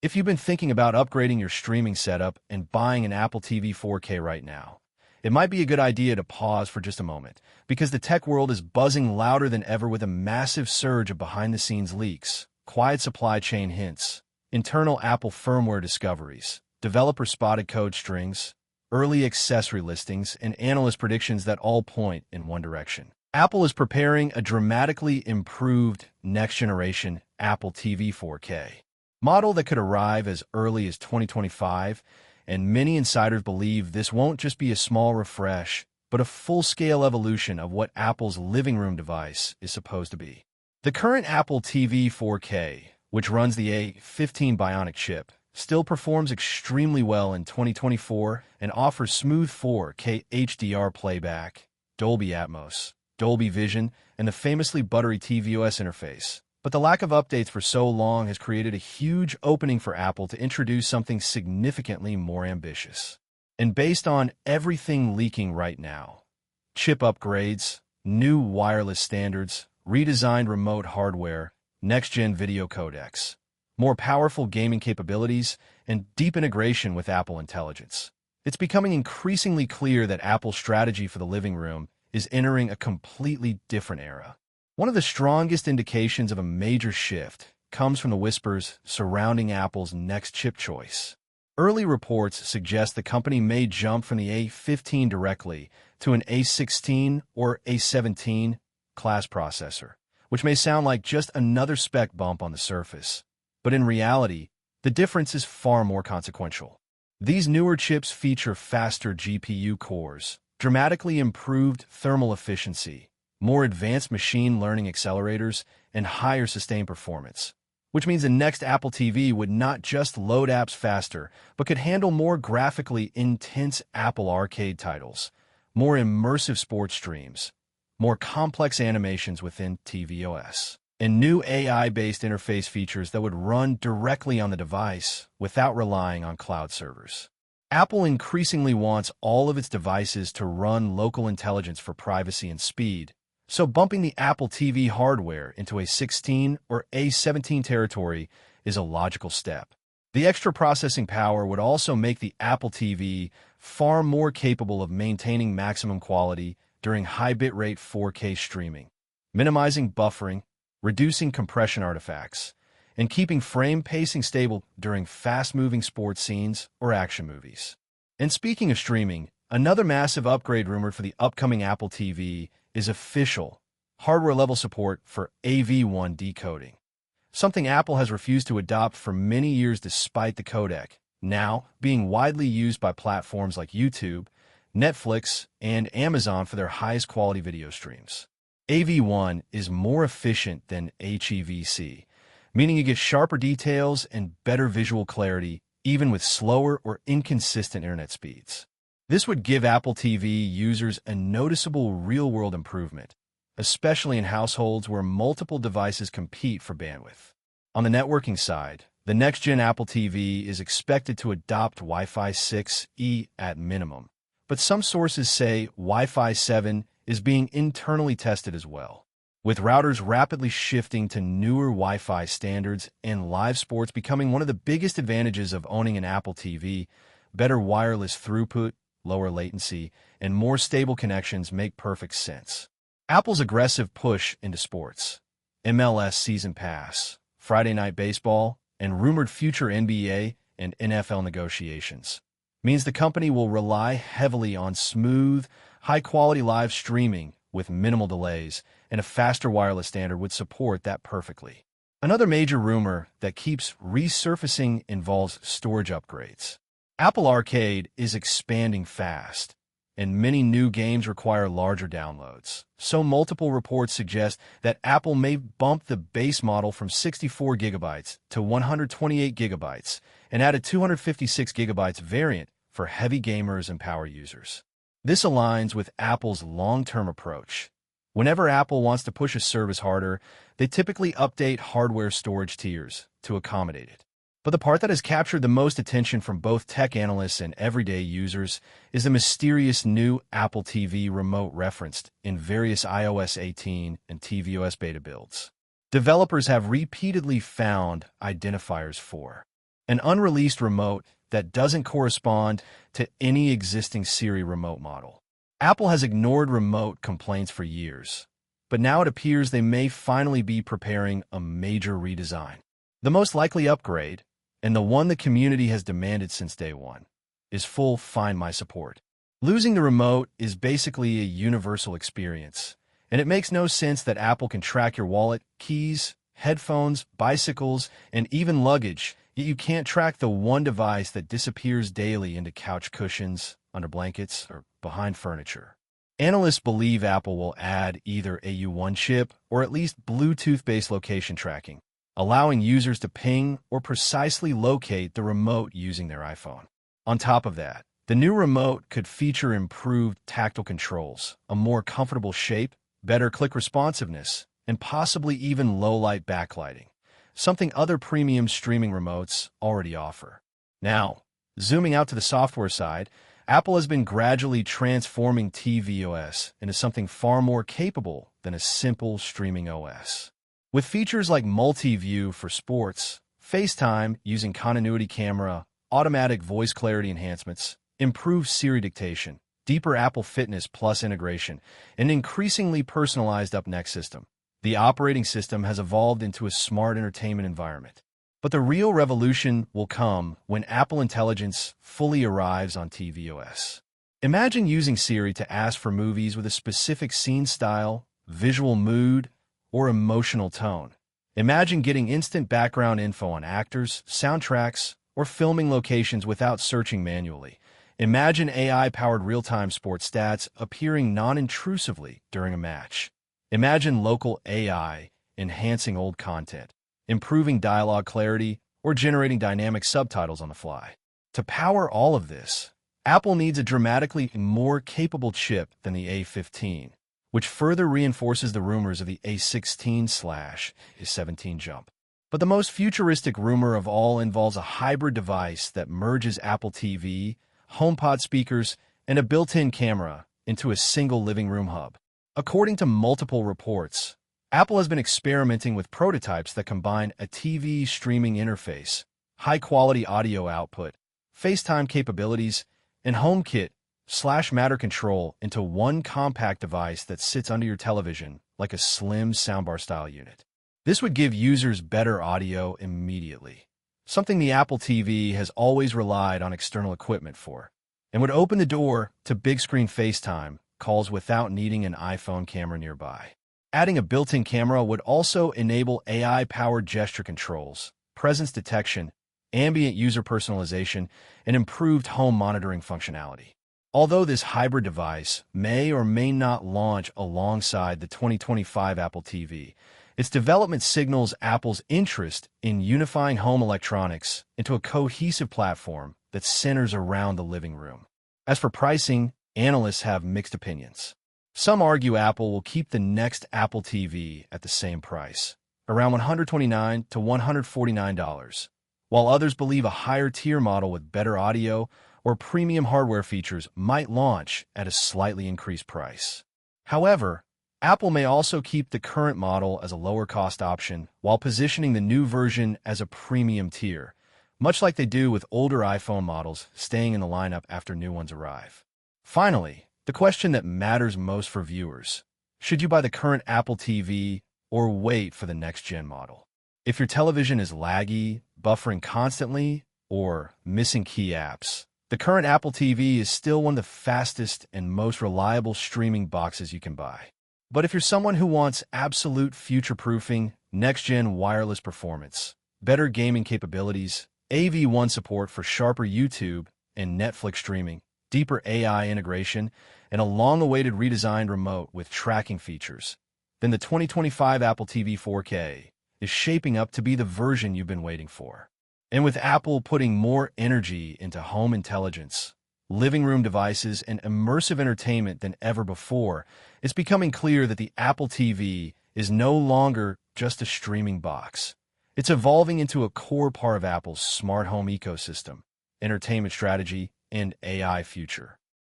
If you've been thinking about upgrading your streaming setup and buying an Apple TV 4K right now, it might be a good idea to pause for just a moment, because the tech world is buzzing louder than ever with a massive surge of behind-the-scenes leaks, quiet supply chain hints, internal Apple firmware discoveries, developer-spotted code strings, early accessory listings, and analyst predictions that all point in one direction. Apple is preparing a dramatically improved next-generation Apple TV 4K model that could arrive as early as 2025, and many insiders believe this won't just be a small refresh, but a full-scale evolution of what Apple's living room device is supposed to be. The current Apple TV 4K, which runs the A15 Bionic chip, still performs extremely well in 2024 and offers smooth 4K HDR playback, Dolby Atmos, Dolby Vision, and the famously buttery TVOS interface. But the lack of updates for so long has created a huge opening for Apple to introduce something significantly more ambitious. And based on everything leaking right now, chip upgrades, new wireless standards, redesigned remote hardware, next-gen video codecs, more powerful gaming capabilities, and deep integration with Apple Intelligence, it's becoming increasingly clear that Apple's strategy for the living room is entering a completely different era. One of the strongest indications of a major shift comes from the whispers surrounding Apple's next chip choice. Early reports suggest the company may jump from the A15 directly to an A16 or A17 class processor, which may sound like just another spec bump on the surface. But in reality, the difference is far more consequential. These newer chips feature faster GPU cores, dramatically improved thermal efficiency, more advanced machine learning accelerators, and higher sustained performance, which means the next Apple TV would not just load apps faster, but could handle more graphically intense Apple Arcade titles, more immersive sports streams, more complex animations within TVOS, and new AI-based interface features that would run directly on the device without relying on cloud servers. Apple increasingly wants all of its devices to run local intelligence for privacy and speed, so bumping the Apple TV hardware into a 16 or A17 territory is a logical step. The extra processing power would also make the Apple TV far more capable of maintaining maximum quality during high bitrate 4K streaming, minimizing buffering, reducing compression artifacts, and keeping frame pacing stable during fast-moving sports scenes or action movies. And speaking of streaming, another massive upgrade rumored for the upcoming Apple TV is official hardware-level support for AV1 decoding, something Apple has refused to adopt for many years despite the codec now being widely used by platforms like YouTube, Netflix, and Amazon for their highest quality video streams. AV1 is more efficient than HEVC, meaning you get sharper details and better visual clarity even with slower or inconsistent internet speeds. This would give Apple TV users a noticeable real-world improvement, especially in households where multiple devices compete for bandwidth. On the networking side, the next-gen Apple TV is expected to adopt Wi-Fi 6E at minimum, but some sources say Wi-Fi 7 is being internally tested as well. With routers rapidly shifting to newer Wi-Fi standards and live sports becoming one of the biggest advantages of owning an Apple TV, better wireless throughput, lower latency, and more stable connections make perfect sense. Apple's aggressive push into sports, MLS Season Pass, Friday Night Baseball, and rumored future NBA and NFL negotiations means the company will rely heavily on smooth, high-quality live streaming with minimal delays, and a faster wireless standard would support that perfectly. Another major rumor that keeps resurfacing involves storage upgrades. Apple Arcade is expanding fast, and many new games require larger downloads. So multiple reports suggest that Apple may bump the base model from 64 gigabytes to 128 gigabytes and add a 256 gigabytes variant for heavy gamers and power users. This aligns with Apple's long-term approach. Whenever Apple wants to push a service harder, they typically update hardware storage tiers to accommodate it. But the part that has captured the most attention from both tech analysts and everyday users is the mysterious new Apple TV remote referenced in various iOS 18 and tvOS beta builds. Developers have repeatedly found identifiers for an unreleased remote that doesn't correspond to any existing Siri remote model. Apple has ignored remote complaints for years, but now it appears they may finally be preparing a major redesign. The most likely upgrade, and the one the community has demanded since day one, is full Find My support. Losing the remote is basically a universal experience, and it makes no sense that Apple can track your wallet, keys, headphones, bicycles, and even luggage, yet you can't track the one device that disappears daily into couch cushions, under blankets, or behind furniture. Analysts believe Apple will add either a U1 chip or at least Bluetooth-based location tracking, allowing users to ping or precisely locate the remote using their iPhone. On top of that, the new remote could feature improved tactile controls, a more comfortable shape, better click responsiveness, and possibly even low-light backlighting, something other premium streaming remotes already offer. Now, zooming out to the software side, Apple has been gradually transforming tvOS into something far more capable than a simple streaming OS. With features like multi-view for sports, FaceTime using continuity camera, automatic voice clarity enhancements, improved Siri dictation, deeper Apple Fitness Plus integration, and an increasingly personalized Up Next system, the operating system has evolved into a smart entertainment environment. But the real revolution will come when Apple Intelligence fully arrives on tvOS. Imagine using Siri to ask for movies with a specific scene style, visual mood, or emotional tone. Imagine getting instant background info on actors, soundtracks, or filming locations without searching manually. Imagine AI-powered real-time sports stats appearing non-intrusively during a match. Imagine local AI enhancing old content, improving dialogue clarity, or generating dynamic subtitles on the fly. To power all of this, Apple needs a dramatically more capable chip than the A15, which further reinforces the rumors of the A16/A17 jump. But the most futuristic rumor of all involves a hybrid device that merges Apple TV, HomePod speakers, and a built-in camera into a single living room hub. According to multiple reports, Apple has been experimenting with prototypes that combine a TV streaming interface, high-quality audio output, FaceTime capabilities, and HomeKit/Matter control into one compact device that sits under your television like a slim soundbar-style unit. This would give users better audio immediately, something the Apple TV has always relied on external equipment for, and would open the door to big-screen FaceTime calls without needing an iPhone camera nearby. Adding a built-in camera would also enable AI-powered gesture controls, presence detection, ambient user personalization, and improved home monitoring functionality. Although this hybrid device may or may not launch alongside the 2025 Apple TV, its development signals Apple's interest in unifying home electronics into a cohesive platform that centers around the living room. As for pricing, analysts have mixed opinions. Some argue Apple will keep the next Apple TV at the same price, around $129 to $149, while others believe a higher-tier model with better audio or premium hardware features might launch at a slightly increased price. However, Apple may also keep the current model as a lower-cost option while positioning the new version as a premium tier, much like they do with older iPhone models staying in the lineup after new ones arrive. Finally, the question that matters most for viewers: should you buy the current Apple TV or wait for the next-gen model? If your television is laggy, buffering constantly, or missing key apps, the current Apple TV is still one of the fastest and most reliable streaming boxes you can buy. But if you're someone who wants absolute future-proofing, next-gen wireless performance, better gaming capabilities, AV1 support for sharper YouTube and Netflix streaming, deeper AI integration, and a long-awaited redesigned remote with tracking features, then the 2025 Apple TV 4K is shaping up to be the version you've been waiting for. And with Apple putting more energy into home intelligence, living room devices, and immersive entertainment than ever before, it's becoming clear that the Apple TV is no longer just a streaming box. It's evolving into a core part of Apple's smart home ecosystem, entertainment strategy, and AI future.